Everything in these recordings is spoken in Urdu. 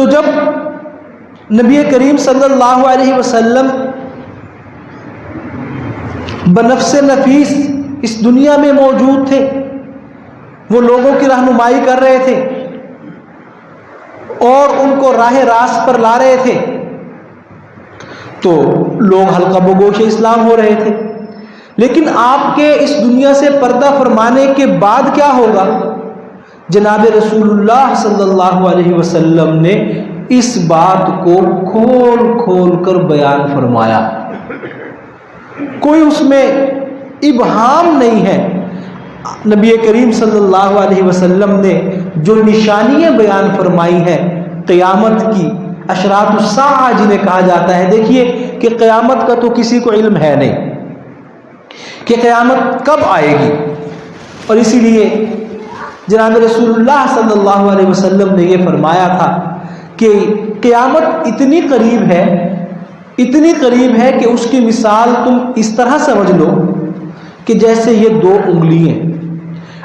تو جب نبی کریم صلی اللہ علیہ وسلم بنفس نفیس اس دنیا میں موجود تھے، وہ لوگوں کی رہنمائی کر رہے تھے اور ان کو راہ راست پر لا رہے تھے، تو لوگ حلقہ بگوش اسلام ہو رہے تھے۔ لیکن آپ کے اس دنیا سے پردہ فرمانے کے بعد کیا ہوگا؟ جناب رسول اللہ صلی اللہ علیہ وسلم نے اس بات کو کھول کھول کر بیان فرمایا، کوئی اس میں ابہام نہیں ہے۔ نبی کریم صلی اللہ علیہ وسلم نے جو نشانیاں بیان فرمائی ہیں قیامت کی، اشراط الساعہ جنہیں کہا جاتا ہے، دیکھیے کہ قیامت کا تو کسی کو علم ہے نہیں کہ قیامت کب آئے گی، اور اسی لیے جناب رسول اللہ صلی اللہ علیہ وسلم نے یہ فرمایا تھا کہ قیامت اتنی قریب ہے کہ اس کی مثال تم اس طرح سمجھ لو کہ جیسے یہ دو انگلی ہیں۔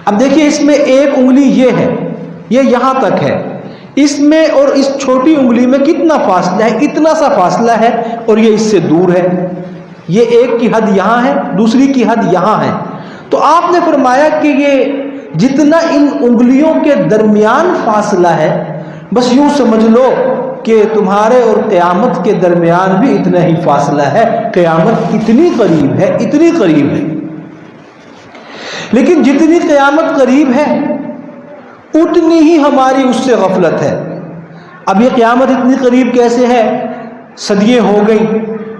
اب دیکھیے اس میں ایک انگلی یہ ہے، یہ یہاں تک ہے، اس میں اور اس چھوٹی انگلی میں کتنا فاصلہ ہے؟ اتنا سا فاصلہ ہے، اور یہ اس سے دور ہے۔ یہ ایک کی حد یہاں ہے، دوسری کی حد یہاں ہے۔ تو آپ نے فرمایا کہ یہ جتنا ان انگلیوں کے درمیان فاصلہ ہے، بس یوں سمجھ لو کہ تمہارے اور قیامت کے درمیان بھی اتنا ہی فاصلہ ہے۔ قیامت اتنی قریب ہے، اتنی قریب ہے۔ لیکن جتنی قیامت قریب ہے اتنی ہی ہماری اس سے غفلت ہے۔ اب یہ قیامت اتنی قریب کیسے ہے؟ صدیاں ہو گئی،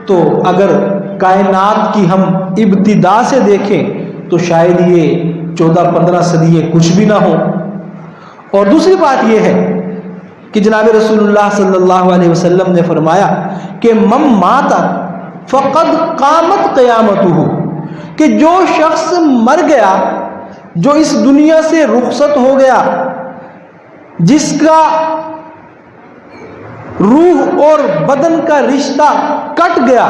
تو اگر کائنات کی ہم ابتدا سے دیکھیں تو شاید یہ 14-15 صدیاں کچھ بھی نہ ہو۔ اور دوسری بات یہ ہے کہ جناب رسول اللہ صلی اللہ علیہ وسلم نے فرمایا کہ من مات فقد قامت قیامتہ، کہ جو شخص مر گیا، جو اس دنیا سے رخصت ہو گیا، جس کا روح اور بدن کا رشتہ کٹ گیا،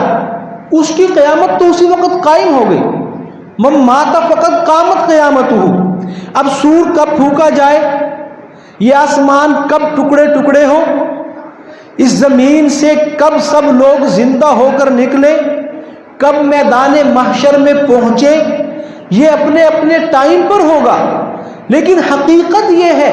اس کی قیامت تو اسی وقت قائم ہو گئی۔ من مات فقد قامت قیامتہ۔ اب سور کب پھونکا جائے، یہ آسمان کب ٹکڑے ٹکڑے ہو، اس زمین سے کب سب لوگ زندہ ہو کر نکلے، کب میدان محشر میں پہنچے، یہ اپنے اپنے ٹائم پر ہوگا۔ لیکن حقیقت یہ ہے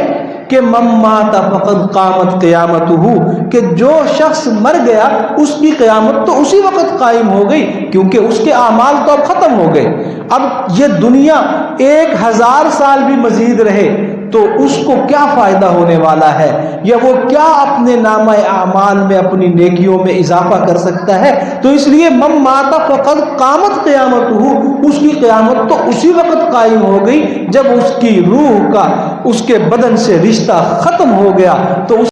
کہ من مات فقد قامت قیامتہ، کہ جو شخص مر گیا اس کی قیامت تو اسی وقت قائم ہو گئی، کیونکہ اس کے اعمال تو اب ختم ہو گئے۔ اب یہ دنیا 1000 سال بھی مزید رہے تو اس کو کیا فائدہ ہونے والا ہے، یا وہ کیا اپنے نامہ اعمال میں اپنی نیکیوں میں اضافہ کر سکتا ہے؟ تو اس لیے من مات فقد قامت قیامتہ، اس کی قیامت تو اسی وقت قائم ہو گئی جب اس کی روح کا اس کے بدن سے رشتہ ختم ہو گیا، تو اس